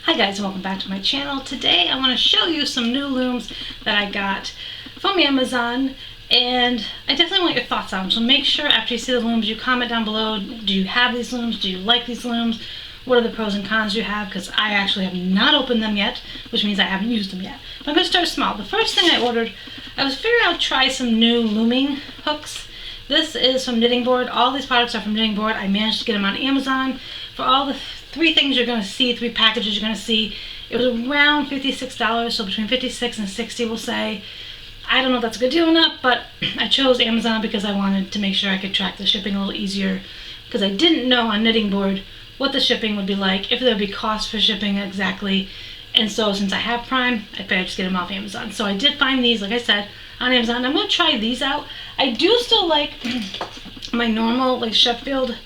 Hi guys, and welcome back to my channel. Today I want to show you some new looms that I got from Amazon, and I definitely want your thoughts on them. So make sure after you see the looms you comment down below. Do you have these looms? Do you like these looms? What are the pros and cons you have? Because I actually have not opened them yet, which means I haven't used them yet. But I'm going to start small. The first thing I ordered, I was figuring out to try some new looming hooks. This is from Knitting Board. All these products are from Knitting Board. I managed to get them on Amazon. For all the three things you're going to see, three packages you're going to see, it was around $56, so between $56 and $60 we'll say. I don't know if that's a good deal or not, but I chose Amazon because I wanted to make sure I could track the shipping a little easier, because I didn't know on Knitting Board what the shipping would be like, if there would be cost for shipping exactly. And so since I have Prime, I figured I'd just get them off Amazon. So I did find these, like I said, on Amazon. I'm going to try these out. I do still like my normal like Sheffield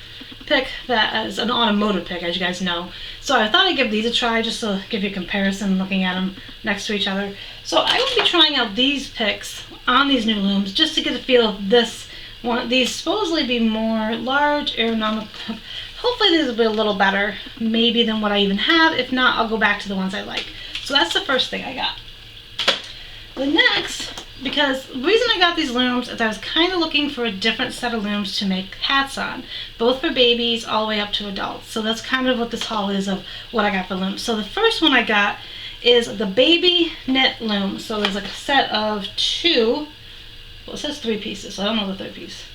pick that is an automotive pick, as you guys know. So I thought I'd give these a try just to give you a comparison looking at them next to each other. So I will be trying out these picks on these new looms just to get a feel of this one. These supposedly be more large, aerodynamic. Hopefully these will be a little better maybe than what I even have. If not, I'll go back to the ones I like. So that's the first thing I got. The next, because the reason I got these looms is I was kind of looking for a different set of looms to make hats on, both for babies all the way up to adults. So that's kind of what this haul is of what I got for looms. So the first one I got is the baby knit loom. So there's like a set of two, well it says 3 pieces, so I don't know the third piece.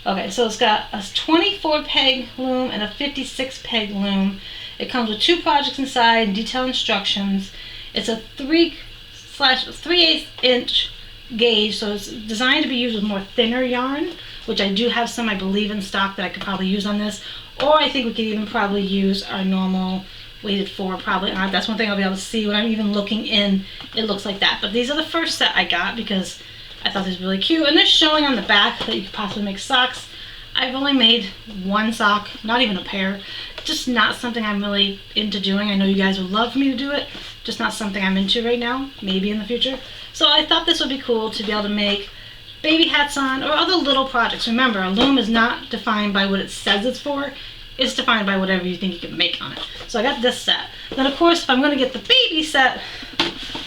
Okay, so it's got a 24 peg loom and a 56 peg loom. It comes with 2 projects inside and detailed instructions. It's a 3/8 inch gauge, so it's designed to be used with more thinner yarn, which I do have some I believe in stock that I could probably use on this, or I think we could even probably use our normal weighted 4 probably on. That's one thing I'll be able to see when I'm even looking in. It looks like that. But these are the first set I got because I thought these were really cute, and they're showing on the back that you could possibly make socks. I've only made one sock, not even a pair. Just not something I'm really into doing. I know you guys would love for me to do it, just not something I'm into right now, maybe in the future. So I thought this would be cool to be able to make baby hats on or other little projects. Remember, a loom is not defined by what it says it's for, it's defined by whatever you think you can make on it. So I got this set. Then of course, if I'm gonna get the baby set,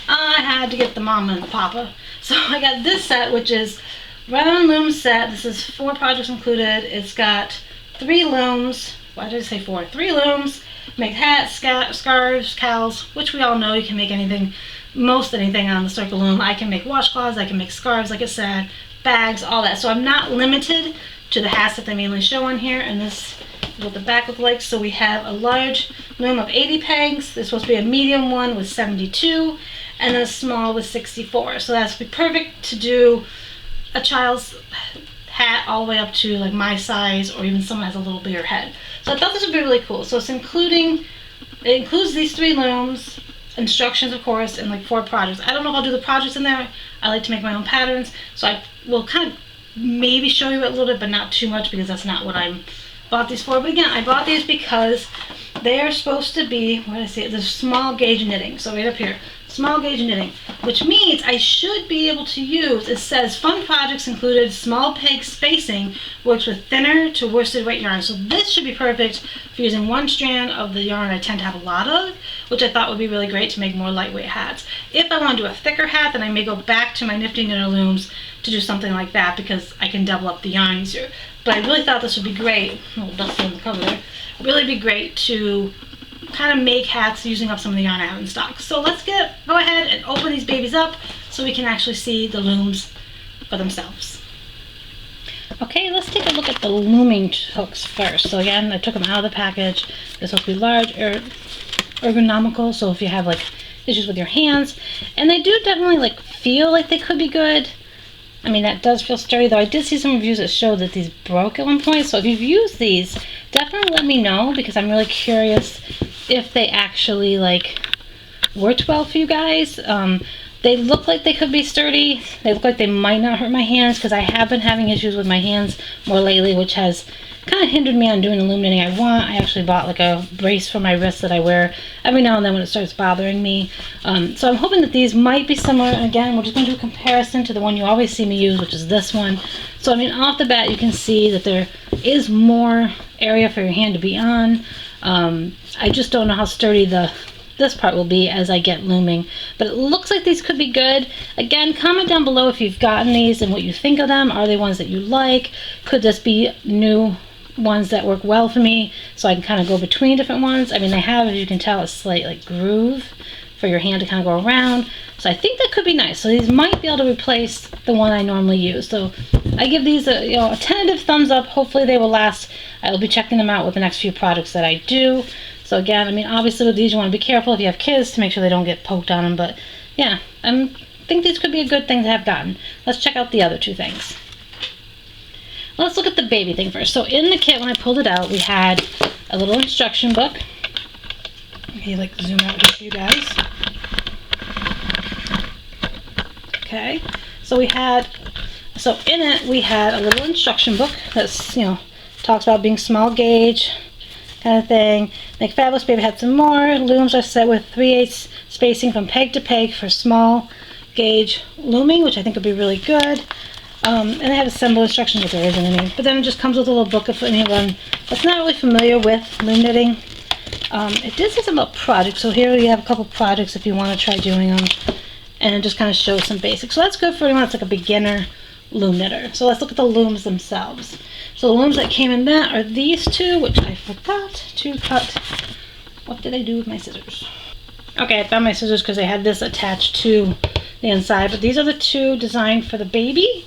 I had to get the mama and the papa. So I got this set, which is round loom set. This is 4 projects included. It's got 3 looms. Why did I say 4? 3 looms. Make hats, scarves, cowls, which we all know you can make anything, most anything on the circle loom. I can make washcloths, I can make scarves, like I said, bags, all that. So I'm not limited to the hats that they mainly show on here, and this is what the back looks like. So we have a large loom of 80 pegs. There's supposed to be a medium one with 72, and then a small with 64. So that's be perfect to do a child's hat all the way up to like my size, or even someone has a little bigger head. So I thought this would be really cool. So it includes these 3 looms, instructions of course, and like 4 projects. I don't know if I'll do the projects in there. I like to make my own patterns, so I will kind of maybe show you it a little bit, but not too much, because that's not what I bought these for. But again, I bought these because they are supposed to be, what did I say, the small gauge knitting. So right up here, small gauge knitting, which means I should be able to use, it says fun projects included small peg spacing, works with thinner to worsted weight yarn. So this should be perfect for using 1 strand of the yarn I tend to have a lot of, which I thought would be really great to make more lightweight hats. If I want to do a thicker hat, then I may go back to my Nifty Knitter looms to do something like that, because I can double up the yarn easier. But I really thought this would be great, a little dusty on the cover there, really be great to kind of make hats using up some of the yarn I have in stock. So let's go ahead and open these babies up so we can actually see the looms for themselves. Okay, let's take a look at the looming hooks first. So again, I took them out of the package. They're supposed to be large, ergonomical, so if you have like issues with your hands, and they do definitely like feel like they could be good. I mean, that does feel sturdy, though I did see some reviews that showed that these broke at one point. So if you've used these, definitely let me know, because I'm really curious if they actually like worked well for you guys. They look like they could be sturdy. They look like they might not hurt my hands, because I have been having issues with my hands more lately, which has kind of hindered me on doing the loom knitting I want. I actually bought like a brace for my wrist that I wear every now and then when it starts bothering me. So I'm hoping that these might be similar. And again, we're just going to do a comparison to the one you always see me use, which is this one. So I mean, off the bat you can see that there is more area for your hand to be on. I just don't know how sturdy the this part will be as I get looming. But it looks like these could be good. Again, comment down below if you've gotten these and what you think of them. Are they ones that you like? Could this be new ones that work well for me, so I can kind of go between different ones? I mean, they have, as you can tell, a slight like groove for your hand to kind of go around. So I think that could be nice. So these might be able to replace the one I normally use. So I give these a tentative thumbs up. Hopefully they will last. I will be checking them out with the next few products that I do. So again, I mean, obviously with these you want to be careful if you have kids to make sure they don't get poked on them. But yeah, I think these could be a good thing to have gotten. Let's check out the other two things. Let's look at the baby thing first. So in the kit, when I pulled it out, we had a little instruction book. Okay, like zoom out here for you guys. Okay, so in it we had a little instruction book that's, talks about being small gauge kind of thing. Make Fabulous Baby had some more. Looms are set with 3/8 spacing from peg to peg for small gauge looming, which I think would be really good. And they have assemble instructions, if there isn't any. But then it just comes with a little book for anyone that's not really familiar with loom knitting. It did say something about projects, so here you have a couple projects if you want to try doing them. And it just kind of shows some basics. So that's good for anyone that's like a beginner loom knitter. So let's look at the looms themselves. So the looms that came in that are these two, which I forgot to cut. What did I do with my scissors? Okay, I found my scissors because I had this attached to the inside. But these are the two designed for the baby.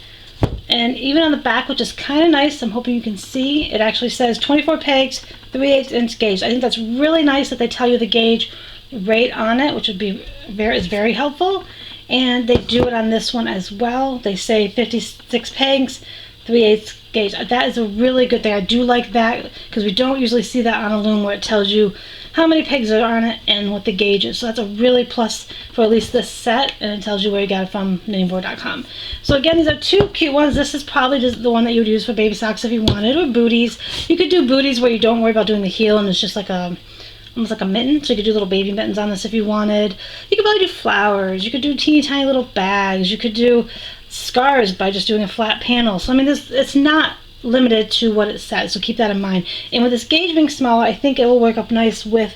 And even on the back, which is kind of nice, I'm hoping you can see, it actually says 24 pegs, 3/8 inch gauge. I think that's really nice that they tell you the gauge right on it, which is very helpful. And they do it on this one as well. They say 56 pegs, 3/8 gauge. That is a really good thing. I do like that because we don't usually see that on a loom where it tells you how many pegs are on it and what the gauge is. So that's a really plus for at least this set, and it tells you where you got it from, knittingboard.com. So again, these are two cute ones. This is probably just the one that you would use for baby socks if you wanted, or booties. You could do booties where you don't worry about doing the heel and it's just like almost like a mitten, so you could do little baby mittens on this if you wanted. You could probably do flowers, you could do teeny tiny little bags, you could do scarves by just doing a flat panel. So I mean, it's not limited to what it says, so keep that in mind. And with this gauge being smaller, I think it will work up nice with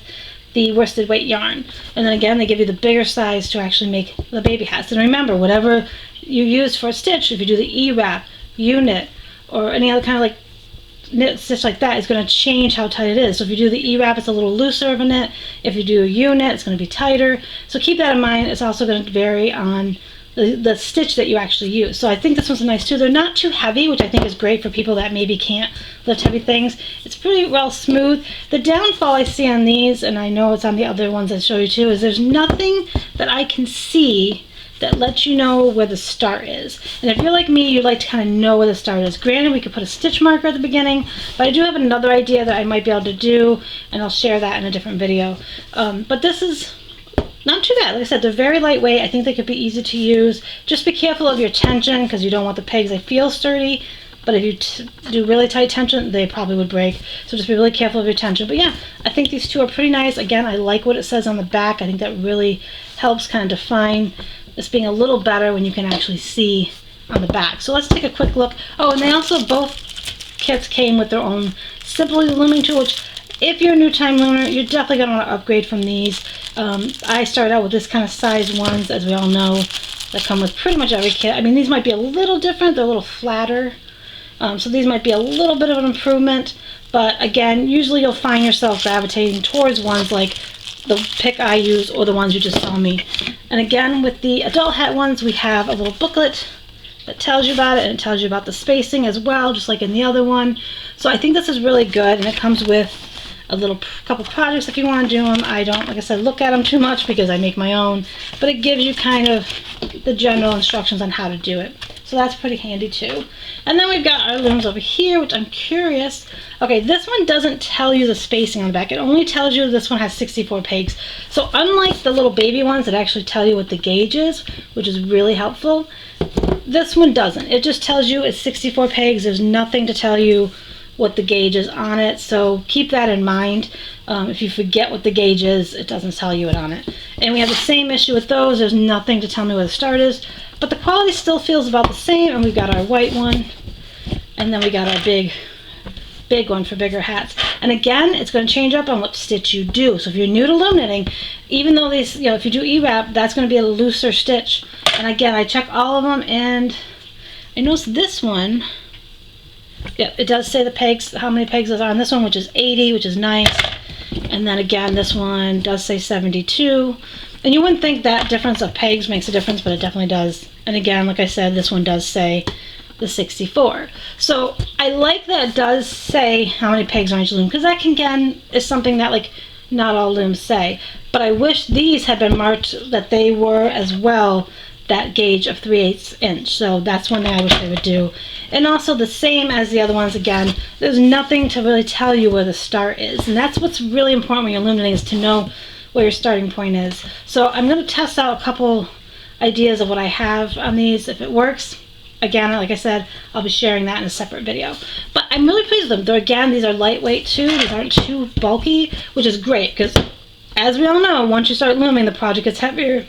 the worsted weight yarn. And then again, they give you the bigger size to actually make the baby hats. And remember, whatever you use for a stitch, if you do the E-wrap, U-knit, or any other kind of like knit stitch like that, is going to change how tight it is. So if you do the E-wrap, it's a little looser of a knit. If you do a U-knit, it's going to be tighter. So keep that in mind. It's also going to vary on the stitch that you actually use. So I think this one's nice too. They're not too heavy, which I think is great for people that maybe can't lift heavy things. It's pretty well smooth. The downfall I see on these, and I know it's on the other ones I show you too, is there's nothing that I can see that lets you know where the start is. And if you're like me, you like to kind of know where the start is. Granted, we could put a stitch marker at the beginning, but I do have another idea that I might be able to do, and I'll share that in a different video. But this is not too bad. Like I said, they're very lightweight. I think they could be easy to use. Just be careful of your tension because you don't want the pegs. They feel sturdy, but if you do really tight tension, they probably would break. So just be really careful of your tension. But yeah, I think these two are pretty nice. Again, I like what it says on the back. I think that really helps kind of define this being a little better when you can actually see on the back. So let's take a quick look. Oh, and they also, both kits came with their own Simply Looming tool, which if you're a new time loomer, you're definitely going to want to upgrade from these. I started out with this kind of size ones, as we all know, that come with pretty much every kit. I mean, these might be a little different. They're a little flatter. So these might be a little bit of an improvement. But again, usually you'll find yourself gravitating towards ones like the pick I use or the ones you just saw me. And again, with the adult hat ones, we have a little booklet that tells you about it, and it tells you about the spacing as well, just like in the other one. So I think this is really good, and it comes with a little couple projects if you want to do them. I don't, like I said, look at them too much because I make my own, but it gives you kind of the general instructions on how to do it. So that's pretty handy too. And then we've got our looms over here, which I'm curious. Okay, this one doesn't tell you the spacing on the back. It only tells you this one has 64 pegs. So unlike the little baby ones that actually tell you what the gauge is, which is really helpful, this one doesn't. It just tells you it's 64 pegs. There's nothing to tell you what the gauge is on it, so keep that in mind. If you forget what the gauge is, it doesn't tell you it on it. And we have the same issue with those. There's nothing to tell me where the start is, but the quality still feels about the same. And we've got our white one, and then we got our big one for bigger hats. And again, it's going to change up on what stitch you do. So if you're new to loom knitting, even though these, you know, if you do E-wrap, that's going to be a looser stitch. And again, I check all of them, and I noticed this one, yeah, it does say the pegs, how many pegs there are on this one, which is 80, which is nice. And then again, this one does say 72. And you wouldn't think that difference of pegs makes a difference, but it definitely does. And again, like I said, this one does say the 64. So I like that it does say how many pegs on each loom, because that can, again, is something that like not all looms say. But I wish these had been marked that they were as well that gauge of 3/8 inch. So that's one thing I wish they would do. And also the same as the other ones, again, there's nothing to really tell you where the start is. And that's what's really important when you're loom knitting, is to know where your starting point is. So I'm going to test out a couple ideas of what I have on these. If it works, again, like I said, I'll be sharing that in a separate video. But I'm really pleased with them. Though again, these are lightweight too. These aren't too bulky, which is great, because as we all know, once you start looming, the project gets heavier.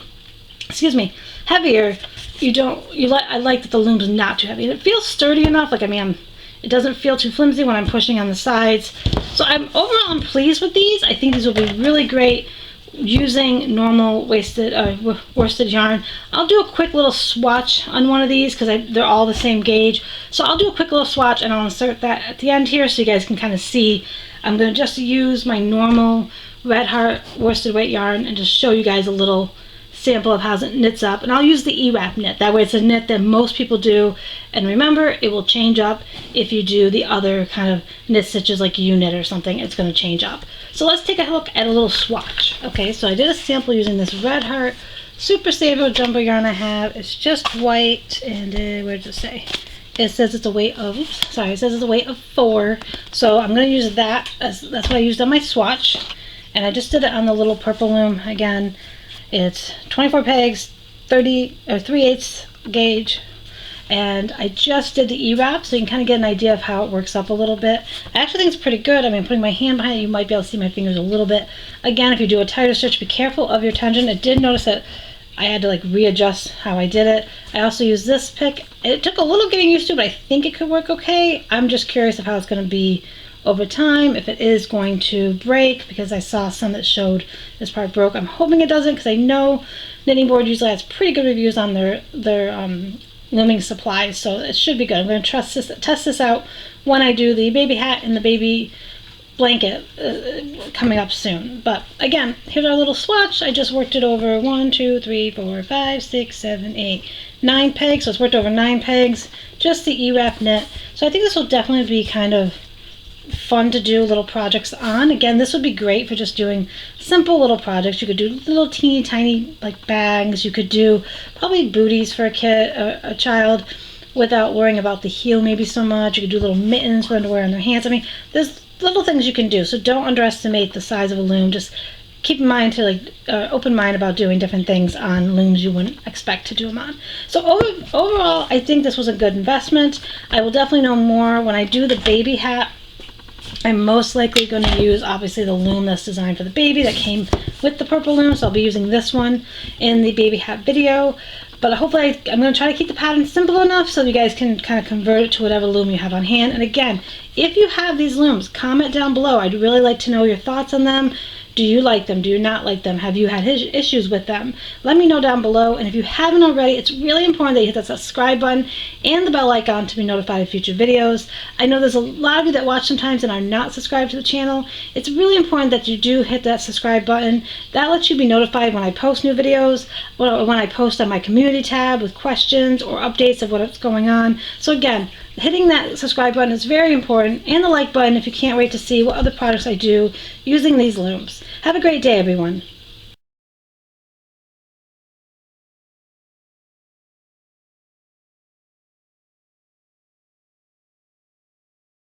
Excuse me, heavier. I like that the loom is not too heavy. It feels sturdy enough. Like, I mean, it doesn't feel too flimsy when I'm pushing on the sides. So overall I'm pleased with these. I think these will be really great using normal worsted yarn. I'll do a quick little swatch on one of these, because they're all the same gauge. So I'll do a quick little swatch, and I'll insert that at the end here so you guys can kind of see. I'm going to just use my normal Red Heart worsted weight yarn and just show you guys a little sample of how it knits up. And I'll use the E-wrap knit. That way it's a knit that most people do. And remember, it will change up if you do the other kind of knit stitches like U-knit or something. It's going to change up. So let's take a look at a little swatch. Okay, so I did a sample using this Red Heart Super Saver jumbo yarn I have. It's just white, and where does it say? It says it's a weight of, oops, sorry, it says it's a weight of 4. So I'm going to use that, that's what I used on my swatch. And I just did it on the little purple loom. Again, it's 24 pegs, 3/8 gauge, and I just did the E-wrap, so you can kind of get an idea of how it works up a little bit. I actually think it's pretty good. I mean, putting my hand behind it, you might be able to see my fingers a little bit. Again, if you do a tighter stitch, be careful of your tension. I did notice that I had to like readjust how I did it. I also used this pick. It took a little getting used to, but I think it could work okay. I'm just curious of how it's going to be over time, if it is going to break, because I saw some that showed this part broke. I'm hoping it doesn't, because I know Knitting Board usually has pretty good reviews on their looming supplies, so it should be good. I'm going to test this out when I do the baby hat and the baby blanket coming up soon. But again, here's our little swatch. I just worked it over 1, 2, 3, 4, 5, 6, 7, 8, 9 pegs. So it's worked over 9 pegs, just the E-wrap knit. So I think this will definitely be kind of fun to do little projects on. Again, this would be great for just doing simple little projects. You could do little teeny tiny like bags. You could do probably booties for a kid, a child, without worrying about the heel maybe so much. You could do little mittens for them to wear on their hands. I mean, there's little things you can do, so don't underestimate the size of a loom. Just keep in mind to like open mind about doing different things on looms you wouldn't expect to do them on. So overall, I think this was a good investment. I will definitely know more when I do the baby hat. I'm most likely going to use, obviously, the loom that's designed for the baby that came with the purple loom, so I'll be using this one in the baby hat video. But hopefully I'm going to try to keep the pattern simple enough so you guys can kind of convert it to whatever loom you have on hand. And again, if you have these looms, comment down below. I'd really like to know your thoughts on them. Do you like them? Do you not like them? Have you had issues with them? Let me know down below. And if you haven't already, it's really important that you hit that subscribe button and the bell icon to be notified of future videos. I know there's a lot of you that watch sometimes and are not subscribed to the channel. It's really important that you do hit that subscribe button. That lets you be notified when I post new videos, when I post on my community tab with questions or updates of what's going on. So again, hitting that subscribe button is very important, and the like button if you can't wait to see what other products I do using these looms. Have a great day, everyone.